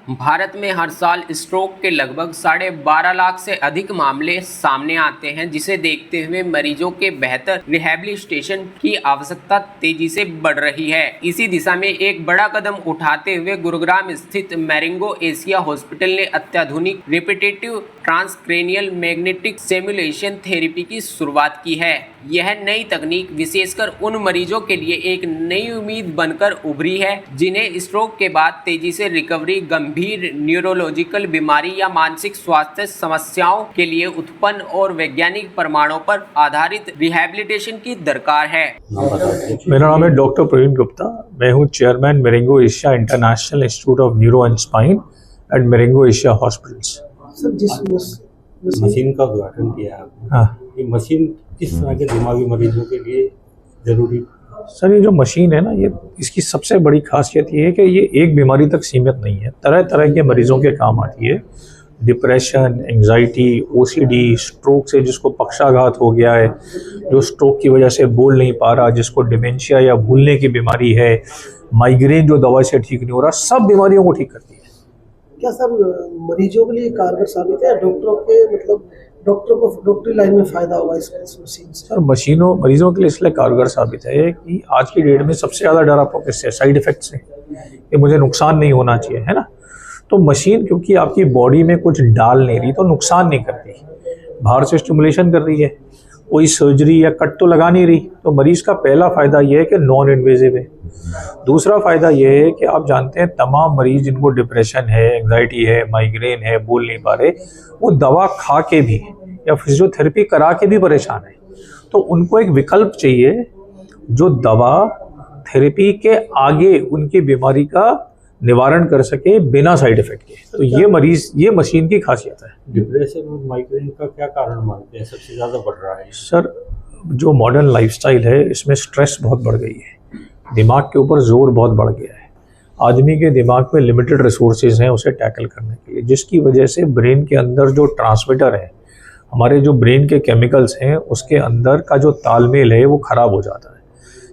भारत में हर साल स्ट्रोक के लगभग 12.5 लाख से अधिक मामले सामने आते हैं, जिसे देखते हुए मरीजों के बेहतर रिहैबिलिटेशन की आवश्यकता तेजी से बढ़ रही है। इसी दिशा में एक बड़ा कदम उठाते हुए गुरुग्राम स्थित मैरिंगो एशिया हॉस्पिटल ने अत्याधुनिक repetitive transcranial magnetic stimulation therapy की शुरुआत की है। यह नई तकनीक विशेषकर उन मरीजों के लिए एक नई उम्मीद बनकर उभरी है जिन्हें स्ट्रोक के बाद तेजी से रिकवरी, गंभीर न्यूरोलॉजिकल बीमारी या मानसिक स्वास्थ्य समस्याओं के लिए उत्पन्न और वैज्ञानिक प्रमाणों पर आधारित रिहैबिलिटेशन की दरकार है। मेरा नाम है डॉक्टर प्रवीण गुप्ता। मैं हूँ chairman Marengo Asia International Institute of Neuro and Spine at Marengo Asia Hospitals. Sir, जिस मशीन का उद्घाटन किया आपने, हाँ, ये मशीन किस तरह के दिमागी मरीजों के लिए जरूरी? सर, ये जो मशीन है ना, ये इसकी सबसे बड़ी खासियत ये है कि ये एक बीमारी तक सीमित नहीं है, तरह तरह के मरीजों के काम आती है। डिप्रेशन, एंजाइटी, ओसीडी, स्ट्रोक से जिसको पक्षाघात हो गया है, जो स्ट्रोक की वजह से बोल नहीं पा रहा, जिसको डिमेंशिया या भूलने की बीमारी है, माइग्रेन जो दवा से ठीक नहीं हो रहा, सब बीमारियों को ठीक करती है। क्या सर मरीजों के लिए कारगर साबित है? डॉक्टरों को डॉक्टरी लाइन में फायदा होगा इस मशीन से? सर, मरीजों के लिए इसलिए कारगर साबित है कि आज की डेट में सबसे ज़्यादा डर आपको किससे? साइड इफेक्ट से, कि मुझे नुकसान नहीं होना चाहिए, है ना। तो मशीन क्योंकि आपकी बॉडी में कुछ डाल नहीं रही तो नुकसान नहीं करती, बाहर से स्टिमुलेशन कर रही है, कोई सर्जरी या कट तो लगा नहीं रही। तो मरीज का पहला फ़ायदा ये है कि नॉन इन्वेजिव है। दूसरा फ़ायदा ये है कि आप जानते हैं तमाम मरीज जिनको डिप्रेशन है, एंग्जाइटी है, माइग्रेन है, बोल नहीं पा रहे, वो दवा खा के भी या फिजियोथेरेपी करा के भी परेशान है। तो उनको एक विकल्प चाहिए जो दवा थेरेपी के आगे उनकी बीमारी का निवारण कर सके बिना साइड इफेक्ट के। तो ये मशीन की खासियत है। डिप्रेशन और माइग्रेन का क्या कारण मानते हैं सबसे ज़्यादा बढ़ रहा है? सर, जो मॉडर्न लाइफस्टाइल है इसमें स्ट्रेस बहुत बढ़ गई है, दिमाग के ऊपर जोर बहुत बढ़ गया है। आदमी के दिमाग में लिमिटेड रिसोर्सेज हैं उसे टैकल करने के लिए, जिसकी वजह से ब्रेन के अंदर जो ट्रांसमीटर है, हमारे जो ब्रेन के केमिकल्स हैं, उसके अंदर का जो तालमेल है वो ख़राब हो जाता है,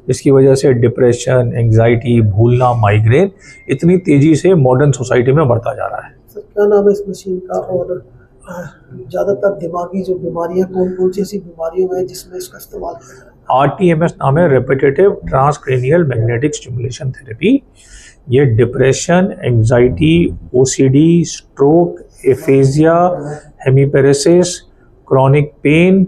जिसकी वजह से डिप्रेशन, एंग्जाइटी, भूलना, माइग्रेन इतनी तेज़ी से मॉडर्न सोसाइटी में बढ़ता जा रहा है। सर, क्या नाम है इस मशीन का? और ज़्यादातर दिमागी जो बीमारियां कौन सी ऐसी बीमारियों में जिसमें इसका इस्तेमाल किया जाता है? RTMS नाम है, repetitive transcranial magnetic stimulation therapy. ये depression, anxiety, OCD, stroke, aphasia, hemiparesis, chronic pain,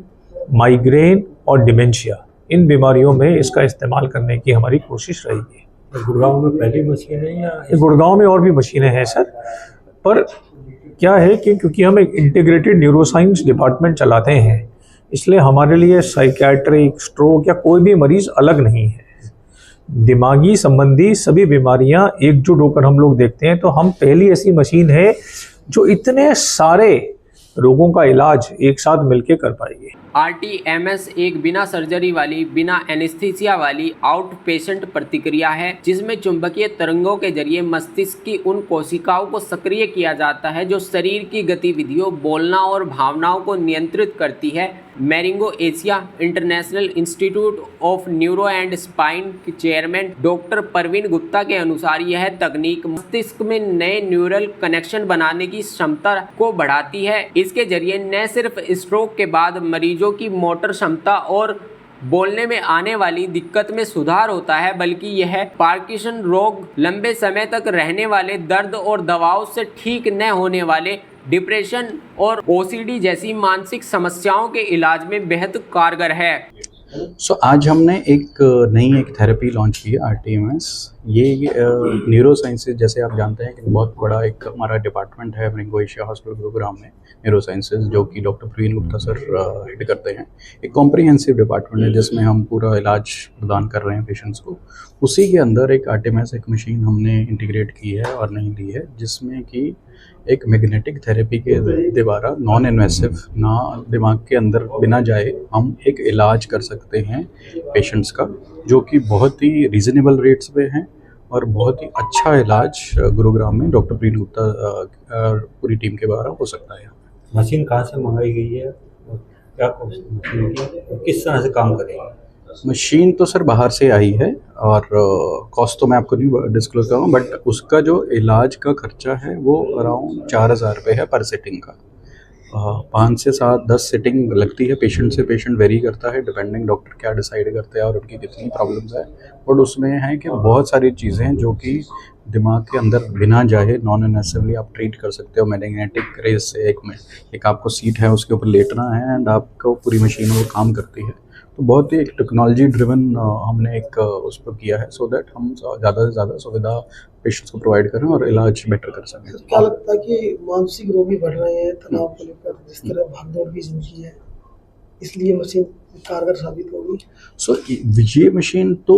migraine और डिमेंशिया, इन बीमारियों में इसका इस्तेमाल करने की हमारी कोशिश रहेगी। तो गुड़गांव में पहली मशीन है या? गुड़गांव में और भी मशीनें हैं सर, पर क्या है कि क्योंकि हम एक इंटीग्रेटेड न्यूरोसाइंस डिपार्टमेंट चलाते हैं, इसलिए हमारे लिए साइकियाट्रिक, स्ट्रोक या कोई भी मरीज़ अलग नहीं है। दिमागी संबंधी सभी बीमारियां एकजुट होकर हम लोग देखते हैं। तो हम पहली ऐसी मशीन है जो इतने सारे रोगों का इलाज एक साथ मिलकर कर पाएगी। RTMS एक बिना सर्जरी वाली, बिना एनेस्थीसिया वाली आउट पेशेंट प्रतिक्रिया है, जिसमें चुंबकीय तरंगों के जरिए मस्तिष्क की उन कोशिकाओं को सक्रिय किया जाता है जो शरीर की गतिविधियों, बोलना और भावनाओं को नियंत्रित करती है। Marengo Asia International Institute of Neuro and spine के चेयरमैन डॉक्टर प्रवीण गुप्ता के अनुसार यह तकनीक मस्तिष्क में नए न्यूरल कनेक्शन बनाने की क्षमता को बढ़ाती है। इसके जरिए न सिर्फ स्ट्रोक के बाद मरीजों की मोटर क्षमता और बोलने में आने वाली दिक्कत में सुधार होता है, बल्कि यह पार्किंसन रोग, लंबे समय तक रहने वाले दर्द और दवाओं से ठीक न होने वाले डिप्रेशन और OCD जैसी मानसिक समस्याओं के इलाज में बेहद कारगर है। आज हमने एक नई थेरेपी लॉन्च की है, RTMS। ये न्यूरो साइंसेज, जैसे आप जानते हैं कि बहुत बड़ा एक हमारा डिपार्टमेंट है मैरिंगो एशिया हॉस्पिटल गुरुग्राम में, न्यूरो साइंसेज, जो कि doctor Praveen Gupta sir head करते हैं। एक कॉम्प्रिहेंसिव डिपार्टमेंट है जिसमें हम पूरा इलाज प्रदान कर रहे हैं पेशेंट्स को। उसी के अंदर एक RTMS एक मशीन हमने इंटीग्रेट की है और नई ली है, जिसमें कि एक मैग्नेटिक थेरेपी के द्वारा नॉन इन्वेसिव, ना दिमाग के अंदर बिना जाए, हम एक इलाज कर सकते हैं पेशेंट्स का, जो कि बहुत ही रीज़नेबल रेट्स पे हैं और बहुत ही अच्छा इलाज गुरुग्राम में डॉक्टर प्रवीण गुप्ता पूरी टीम के द्वारा हो सकता है। मशीन कहाँ से मंगाई गई है और क्या मशीन की, किस तरह से काम करेगी? मशीन तो सर बाहर से आई है, और कॉस्ट तो मैं आपको नहीं डिस्क्लोज करूँगा, बट उसका जो इलाज का खर्चा है वो अराउंड 4,000 रुपये है पर सिटिंग का। 5 से 7 10 सिटिंग लगती है, पेशेंट से पेशेंट वेरी करता है, डिपेंडिंग डॉक्टर क्या डिसाइड करते हैं और उनकी कितनी प्रॉब्लम्स है। बट उसमें है कि बहुत सारी चीज़ें हैं जो कि दिमाग के अंदर बिना जाए नॉन इन्वेसिवली आप ट्रीट कर सकते हो। मैग्नेटिक रेज से एक आपको सीट है उसके ऊपर लेटना है एंड आपको पूरी मशीन वो काम करती है। तो बहुत ही एक टेक्नोलॉजी ड्रिवन हमने एक उस पर किया है, सो दैट हम ज़्यादा से ज़्यादा सुविधा पेशेंट्स को प्रोवाइड करें और इलाज बेटर कर सकें। तो क्या लगता है कि मानसिक रोगी बढ़ रहे हैं तनाव को लेकर, जिस तरह भागदौड़ की जिंदगी है, इसलिए मशीन कारगर साबित होगी? सो ये मशीन तो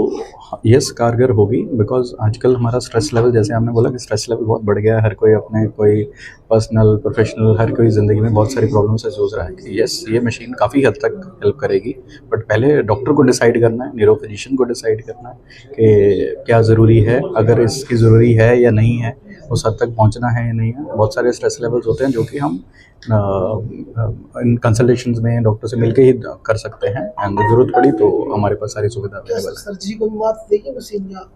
यस कारगर होगी, बिकॉज आजकल हमारा स्ट्रेस लेवल, जैसे आपने बोला कि स्ट्रेस लेवल बहुत बढ़ गया है, हर कोई अपने कोई पर्सनल प्रोफेशनल हर कोई ज़िंदगी में बहुत सारी प्रॉब्लम से जूझ रहा है कि यस ये मशीन काफ़ी हद तक हेल्प करेगी। बट पहले डॉक्टर को डिसाइड करना है, न्यूरो फिजिशियन को डिसाइड करना है कि क्या ज़रूरी है, अगर इसकी ज़रूरी है या नहीं है, उस हद तक पहुंचना है या नहीं है। बहुत सारे स्ट्रेस लेवल्स होते हैं जो कि हम इन कंसल्टेशंस में डॉक्टर से मिलके ही कर सकते हैं एंड ज़रूरत पड़ी तो हमारे पास सारी सुविधा अवेलेबल है। सर्जरी को भी मात देगी मशीन या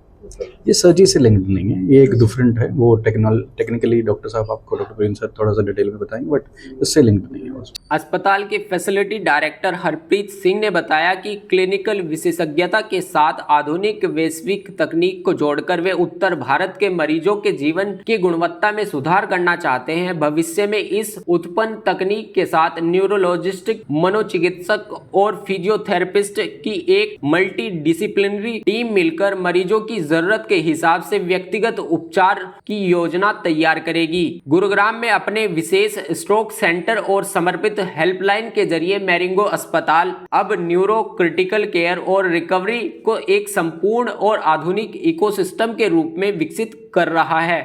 ये सर्जरी से लिंक्ड नहीं है, ये एक डिफरेंट है, वो टेक्निकली डॉक्टर साहब आपको, डॉक्टर प्रिंस सर थोड़ा सा डिटेल में बताएंगे, बट इससे लिंक्ड नहीं है। अस्पताल के फैसिलिटी डायरेक्टर हरप्रीत सिंह ने बताया कि क्लिनिकल विशेषज्ञता के साथ आधुनिक वैश्विक तकनीक को जोड़कर वे उत्तर भारत के मरीजों के जीवन की गुणवत्ता में सुधार करना चाहते हैं। भविष्य में इस उत्पन्न तकनीक के साथ न्यूरोलॉजिस्ट, मनोचिकित्सक और फिजियोथेरेपिस्ट की एक मल्टी डिसिप्लिनरी टीम मिलकर मरीजों की जरूरत के हिसाब से व्यक्तिगत उपचार की योजना तैयार करेगी। गुरुग्राम में अपने विशेष स्ट्रोक सेंटर और समर्पित हेल्पलाइन के जरिए मैरिंगो अस्पताल अब न्यूरो क्रिटिकल केयर और रिकवरी को एक संपूर्ण और आधुनिक इकोसिस्टम के रूप में विकसित कर रहा है।